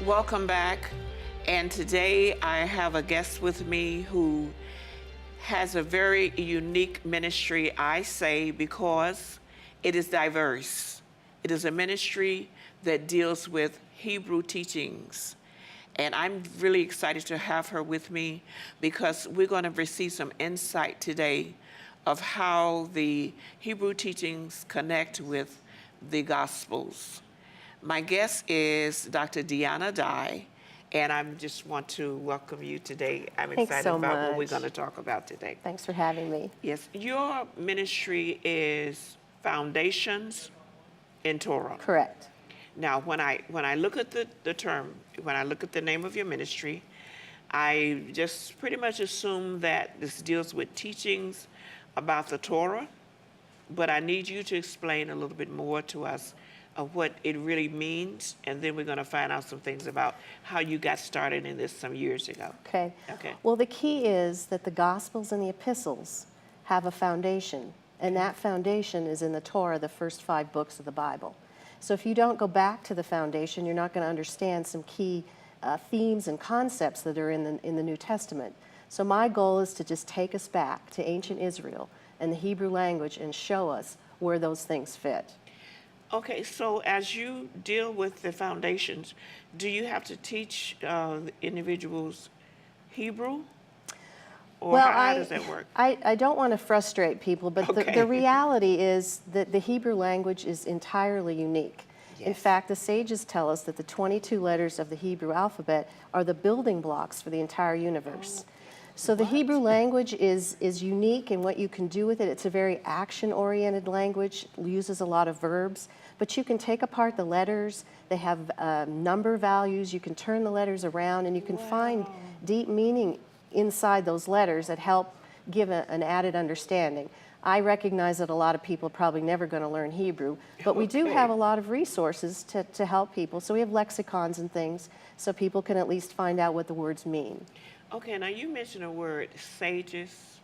Welcome back. And today I have a guest with me who has a very unique ministry, I say, because it is diverse. It is a ministry that deals with Hebrew teachings. And I'm really excited to have her with me because we're going to receive some insight today of how the Hebrew teachings connect with the Gospels. My guest is Dr. Deanna Dye, and I just want to welcome you today. I'm Thanks excited so about what we're much. going to talk about today. Thanks for having me. Yes, your ministry is Foundations in Torah. Correct. Now, when I look at the term, when I look at the name of your ministry, I just pretty much assume that this deals with teachings about the Torah, but I need you to explain a little bit more to us of what it really means, and then we're going to find out some things about how you got started in this some years ago. Okay. Okay. Well, the key is that the Gospels and the Epistles have a foundation, and that foundation is in the Torah, the first 5 books of the Bible. So if you don't go back to the foundation, you're not going to understand some key themes and concepts that are in the New Testament. So my goal is to just take us back to ancient Israel and the Hebrew language and show us where those things fit. Okay, so as you deal with the foundations, do you have to teach individuals Hebrew? Or Well, how does that work? I don't want to frustrate people, but Okay. the reality is that the Hebrew language is entirely unique. In Yes. fact, the sages tell us that the 22 letters of the Hebrew alphabet are the building blocks for the entire universe. So the Hebrew language is unique in what you can do with it. It's a very action-oriented language, uses a lot of verbs, but you can take apart the letters. They have number values. You can turn the letters around, and you can find deep meaning inside those letters that help give an added understanding. I recognize that a lot of people are probably never going to learn Hebrew, but we do Okay. have a lot of resources to help people. So we have lexicons and things so people can at least find out what the words mean. Okay, now you mentioned a word, sages.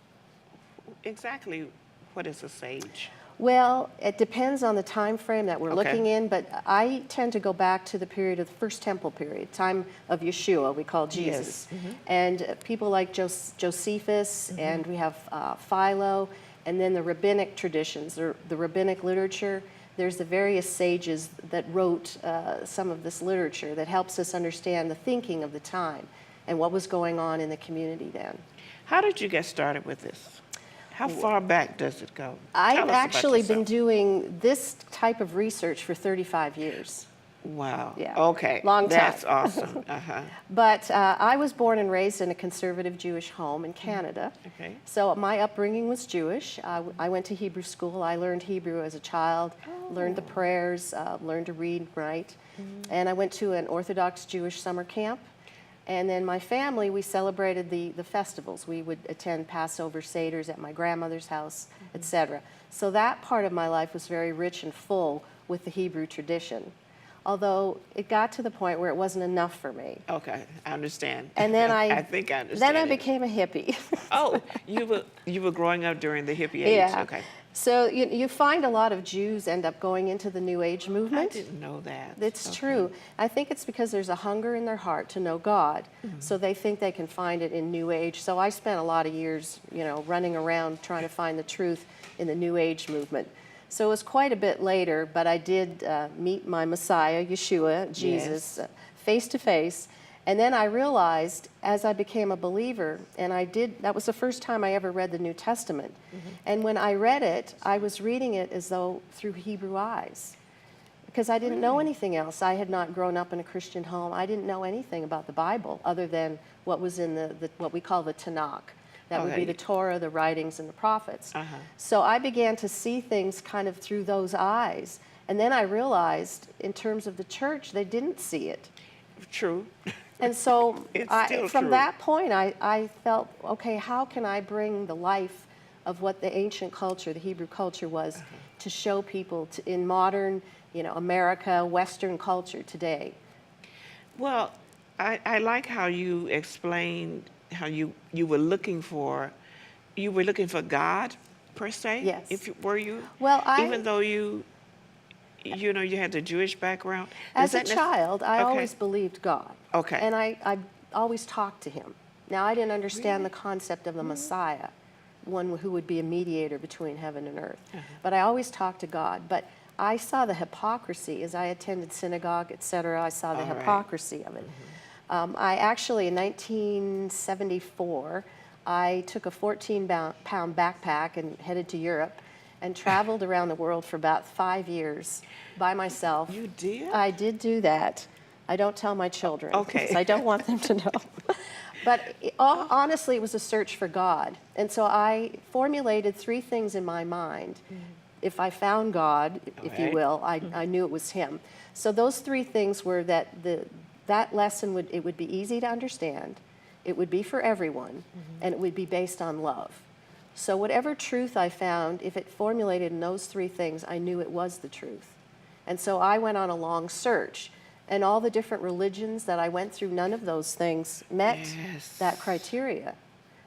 Exactly what is a sage? Well, it depends on the time frame that we're Okay. looking in, but I tend to go back to the period of the First Temple period, time of Yeshua, we call Jesus. Yes. And people like Josephus, and we have Philo, and then the rabbinic traditions, the rabbinic literature. There's the various sages that wrote some of this literature that helps us understand the thinking of the time and what was going on in the community then. How did you get started with this? How far back does it go? Tell I've us about actually been yourself. doing this type of research for 35 years. Wow. Yeah. Okay. Long time. That's awesome. Uh-huh. But I was born and raised in a conservative Jewish home in Canada. Okay. So my upbringing was Jewish. I went to Hebrew school. I learned Hebrew as a child, learned the prayers, learned to read and write. And I went to an Orthodox Jewish summer camp. And then my family, we celebrated the festivals. We would attend Passover Seders at my grandmother's house, etc. So that part of my life was very rich and full with the Hebrew tradition. Although it got to the point where it wasn't enough for me. Okay, I understand. And then I think I understand. Then I it. became a hippie. Oh, you were growing up during the hippie age. Yeah. Okay. So you find a lot of Jews end up going into the New Age I movement. didn't know that. It's Okay. true. I think it's because there's a hunger in their heart to know God, so they think they can find it in New Age. So I spent a lot of years, running around trying to find the truth in the New Age movement. So it was quite a bit later, but I did meet my Messiah, Yeshua, Jesus, face to face. And then I realized as I became a believer, and that was the first time I ever read the New Testament. And when I read it, I was reading it as though through Hebrew eyes, because I didn't know anything else. I had not grown up in a Christian home. I didn't know anything about the Bible other than what was in what we call the Tanakh. That would be the Torah, the writings, and the prophets. So I began to see things kind of through those eyes. And then I realized, in terms of the church, they didn't see it. True. And so It's still from true. that point, I felt, okay, how can I bring the life of what the ancient culture, the Hebrew culture was, to show people in modern, America, Western culture today? Well, I like how you explained how you were looking for God per se. Yes. Were you? Well, even though you you know, you had the Jewish background. As a Does that child, I Okay. always believed God. Okay. And I always talked to him. Now, I didn't understand the concept of the Messiah, one who would be a mediator between heaven and earth. But I always talked to God. But I saw the hypocrisy as I attended synagogue, etc. I saw the All right. hypocrisy of it. I actually, in 1974, I took a 14-pound backpack and headed to Europe and traveled around the world for about 5 years by myself. You did? I did do that. I don't tell my children Okay. because I don't want them to know. But honestly, it was a search for God. And so I formulated 3 things in my mind. If I found God, if you Right. will, I knew it was him. So those 3 things were that that lesson would be easy to understand, it would be for everyone, and it would be based on love. So whatever truth I found, if it formulated in those 3 things, I knew it was the truth. And so I went on a long search. And all the different religions that I went through, none of those things met Yes. that criteria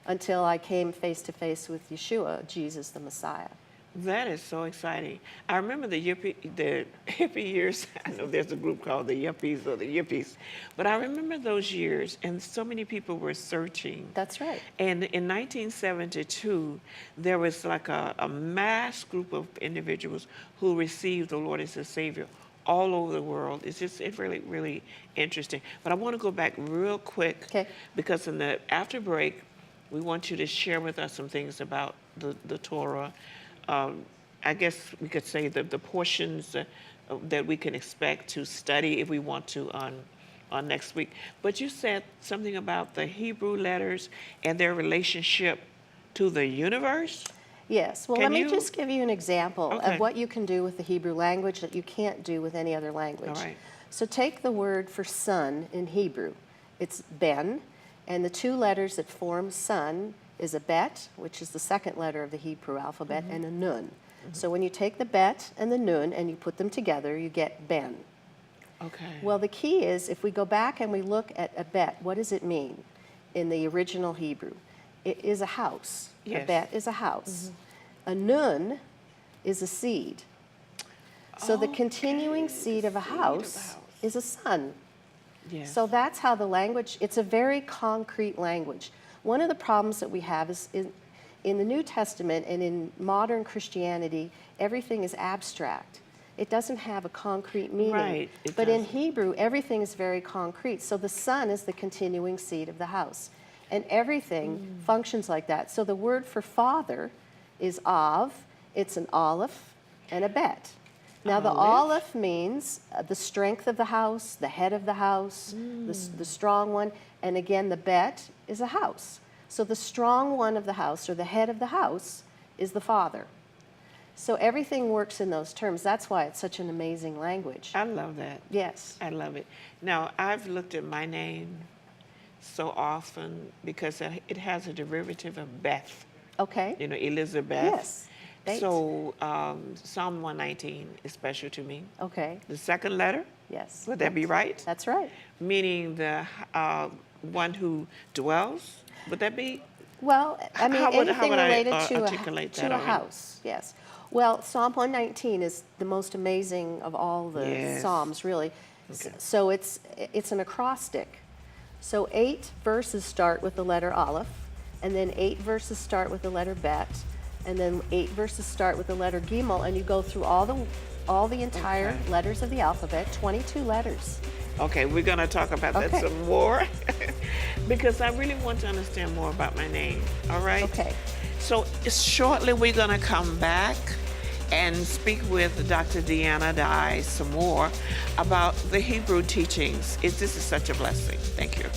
until I came face to face with Yeshua, Jesus the Messiah. That is so exciting. I remember the hippie years. I know there's a group called the Yuppies or the Yippies, but I remember those years, and so many people were searching. That's right. And in 1972, there was like a mass group of individuals who received the Lord as their Savior all over the world. It's really, really interesting. But I want to go back real quick, Okay. because in the after break, we want you to share with us some things about the Torah. I guess we could say the portions that we can expect to study if we want to on next week. But you said something about the Hebrew letters and their relationship to the universe. Yes. Well, Can let me you- just give you an example Okay. of what you can do with the Hebrew language that you can't do with any other language. All right. So take the word for son in Hebrew. It's ben, and the 2 letters that form son is a bet, which is the 2nd letter of the Hebrew alphabet, and a nun. So when you take the bet and the nun and you put them together, you get ben. Okay. Well, the key is if we go back and we look at a bet, what does it mean in the original Hebrew? It is a house. A Yes. bet is a house. A nun is a seed. So the continuing seed of a house is a son. Yes. So that's how the language, it's a very concrete language. One of the problems that we have is in the New Testament and in modern Christianity, everything is abstract. It doesn't have a concrete meaning. Right, it But in doesn't. Hebrew, everything is very concrete. So the son is the continuing seed of the house. And everything functions like that. So the word for father is av, it's an aleph and a bet. Now the Aleph? aleph means the strength of the house, the head of the house, the strong one. And again, the bet is a house. So the strong one of the house, or the head of the house, is the father. So everything works in those terms. That's why it's such an amazing language. I love that. Yes. I love it. Now, I've looked at my name so often because it has a derivative of Beth, Okay. you know, Elizabeth. Yes. Thanks. So Psalm 119 is special to me. Okay. The 2nd letter, Yes. would that be right? That's right. Meaning the one who dwells, would that be? Well, I mean, How would anything I, related articulate to that a already? house, yes. Well, Psalm 119 is the most amazing of all the Yes. Psalms, really. Okay. So it's an acrostic. So 8 verses start with the letter Aleph, and then 8 verses start with the letter Bet, and then 8 verses start with the letter Gimel, and you go through all the entire Okay. letters of the alphabet, 22 letters. Okay, we're going to talk about that Okay. some more because I really want to understand more about my name. All right? Okay. So shortly we're going to come back and speak with Dr. Deanna Dye some more about the Hebrew teachings. This is such a blessing. Thank you.